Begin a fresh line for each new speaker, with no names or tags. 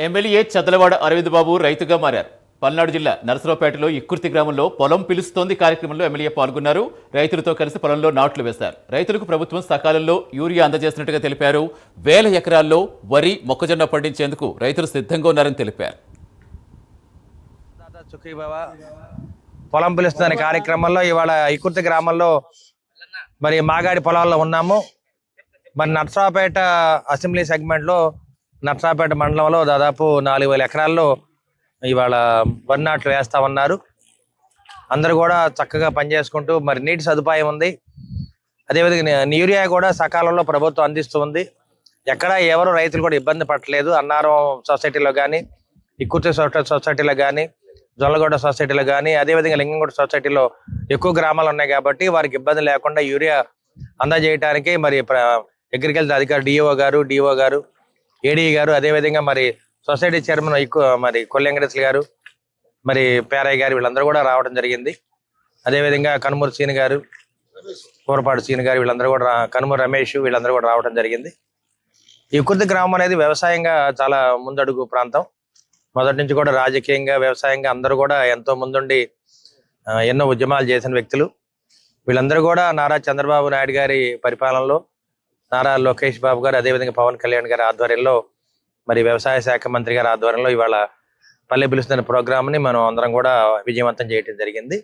MLA Chadalavada Arvind బాబు రైతుగా మారారు. పల్నాడు జిల్లా నరసరావుపేటలో ఇక్కుర్తి గ్రామంలో పొలం పిలుస్తోంది కార్యక్రమంలో ఎమ్మెల్యే పాల్గొన్నారు. రైతులతో కలిసి పొలంలో నాట్లు వేశారు. రైతులకు ప్రభుత్వం సకాలంలో యూరియా అందజేసినట్టుగా తెలిపారు. వేల ఎకరాల్లో వరి, మొక్కజొన్న పండించేందుకు రైతులు సిద్ధంగా ఉన్నారని తెలిపారు.
పొలం పిలుస్తున్న కార్యక్రమంలో ఇవాళ ఇక్కుర్తి గ్రామంలో మరి మాగాడి పొలాల్లో ఉన్నాము. మరి నరసరావుపేట అసెంబ్లీ సెగ్మెంట్లో నరసరావుపేట మండలంలో దాదాపు 4000 ఎకరాల్లో ఇవాళ వరి నాట్లు వేస్తా ఉన్నారు. అందరూ కూడా చక్కగా పనిచేసుకుంటూ మరి నీటి సదుపాయం ఉంది. అదేవిధంగా యూరియా కూడా సకాలంలో ప్రభుత్వం అందిస్తూ ఉంది. ఎక్కడ ఎవరు రైతులు కూడా ఇబ్బంది పడలేదు. అన్నారం సొసైటీలో కానీ, ఇక్కుర్తి సొసైటీలో కానీ, జొల్లగొండ సొసైటీలో కానీ, అదేవిధంగా లింగంగూడ సొసైటీలో ఎక్కువ గ్రామాలు ఉన్నాయి కాబట్టి వారికి ఇబ్బంది లేకుండా యూరియా అందజేయడానికి మరి అగ్రికల్చర్ అధికారి డిఓ గారు ఏడీ గారు, అదేవిధంగా మరి సొసైటీ చైర్మన్ మరి కొల్లెంకటేశ్వర గారు, మరి పేరయ్య గారు వీళ్ళందరూ కూడా రావడం జరిగింది. అదేవిధంగా కనుమూరు సీని గారు, కూరపాడు సీని గారు వీళ్ళందరూ కూడా, కనుమూరు రమేష్ వీళ్ళందరూ కూడా రావడం జరిగింది. ఈ ఇక్కుర్తి గ్రామం అనేది వ్యవసాయంగా చాలా ముందడుగు ప్రాంతం. మొదటి నుంచి కూడా రాజకీయంగా, వ్యవసాయంగా అందరూ కూడా ఎంతో ముందుండి ఎన్నో ఉద్యమాలు చేసిన వ్యక్తులు. వీళ్ళందరూ కూడా నారా చంద్రబాబు నాయుడు గారి పరిపాలనలో, నారా లోకేష్ బాబు గారు, అదేవిధంగా పవన్ కళ్యాణ్ గారి ఆధ్వర్యంలో, మరి వ్యవసాయ శాఖ మంత్రి గారి ఆధ్వర్యంలో ఇవాళ పల్లె పిలుస్తున్న ప్రోగ్రామ్ ని మనం అందరం కూడా విజయవంతం చేయడం జరిగింది.